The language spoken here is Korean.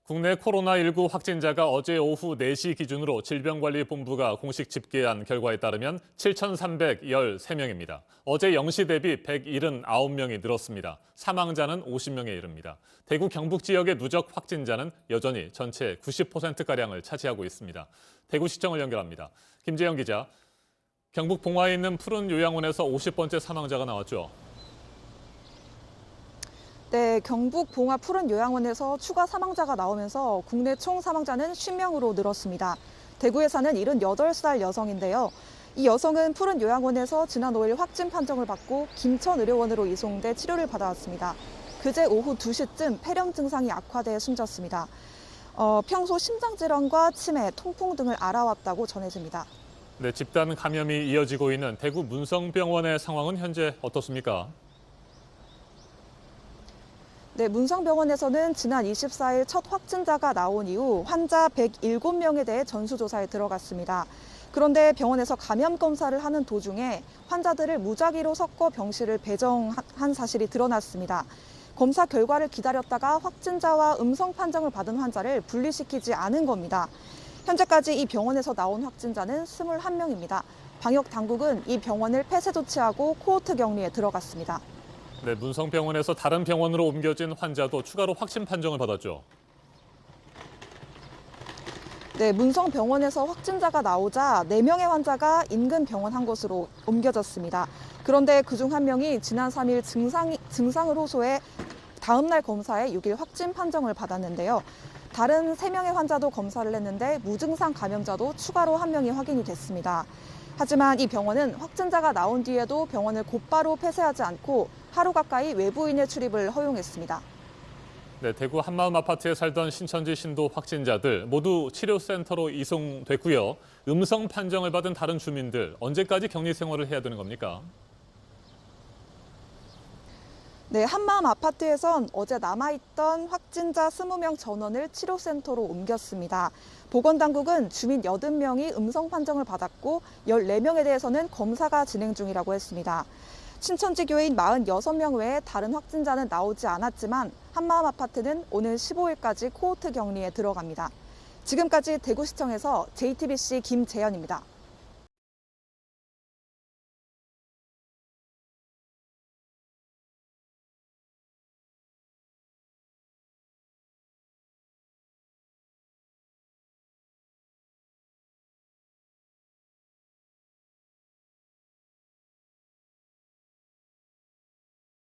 국내 코로나19 확진자가 어제 오후 4시 기준으로 질병관리본부가 공식 집계한 결과에 따르면 7,313명입니다. 어제 0시 대비 179명이 늘었습니다. 사망자는 50명에 이릅니다. 대구 경북 지역의 누적 확진자는 여전히 전체 90%가량을 차지하고 있습니다. 대구시청을 연결합니다. 김재영 기자, 경북 봉화에 있는 푸른 요양원에서 50번째 사망자가 나왔죠. 네, 경북 봉화 푸른 요양원에서 추가 사망자가 나오면서 국내 총 사망자는 50명으로 늘었습니다. 대구에 사는 78살 여성인데요. 이 여성은 푸른 요양원에서 지난 5일 확진 판정을 받고 김천의료원으로 이송돼 치료를 받아왔습니다. 그제 오후 2시쯤 폐렴 증상이 악화돼 숨졌습니다. 평소 심장질환과 치매, 통풍 등을 앓아왔다고 전해집니다. 네, 집단 감염이 이어지고 있는 대구 문성병원의 상황은 현재 어떻습니까? 네, 문성병원에서는 지난 24일 첫 확진자가 나온 이후 환자 107명에 대해 전수조사에 들어갔습니다. 그런데 병원에서 감염 검사를 하는 도중에 환자들을 무작위로 섞어 병실을 배정한 사실이 드러났습니다. 검사 결과를 기다렸다가 확진자와 음성 판정을 받은 환자를 분리시키지 않은 겁니다. 현재까지 이 병원에서 나온 확진자는 21명입니다. 방역 당국은 이 병원을 폐쇄 조치하고 코호트 격리에 들어갔습니다. 네, 문성병원에서 다른 병원으로 옮겨진 환자도 추가로 확진 판정을 받았죠. 네, 문성병원에서 확진자가 나오자 4명의 환자가 인근 병원 한 곳으로 옮겨졌습니다. 그런데 그중 한 명이 지난 3일 증상을 호소해 다음 날 검사에 6일 확진 판정을 받았는데요. 다른 3명의 환자도 검사를 했는데 무증상 감염자도 추가로 한 명이 확인이 됐습니다. 하지만 이 병원은 확진자가 나온 뒤에도 병원을 곧바로 폐쇄하지 않고 하루 가까이 외부인의 출입을 허용했습니다. 네, 대구 한마음 아파트에 살던 신천지 신도 확진자들 모두 치료센터로 이송됐고요. 음성 판정을 받은 다른 주민들 언제까지 격리 생활을 해야 되는 겁니까? 네, 한마음 아파트에선 어제 남아있던 확진자 20명 전원을 치료센터로 옮겼습니다. 보건당국은 주민 80명이 음성 판정을 받았고 14명에 대해서는 검사가 진행 중이라고 했습니다. 신천지 교인 46명 외에 다른 확진자는 나오지 않았지만 한마음 아파트는 오늘 15일까지 코호트 격리에 들어갑니다. 지금까지 대구시청에서 JTBC 김재현입니다.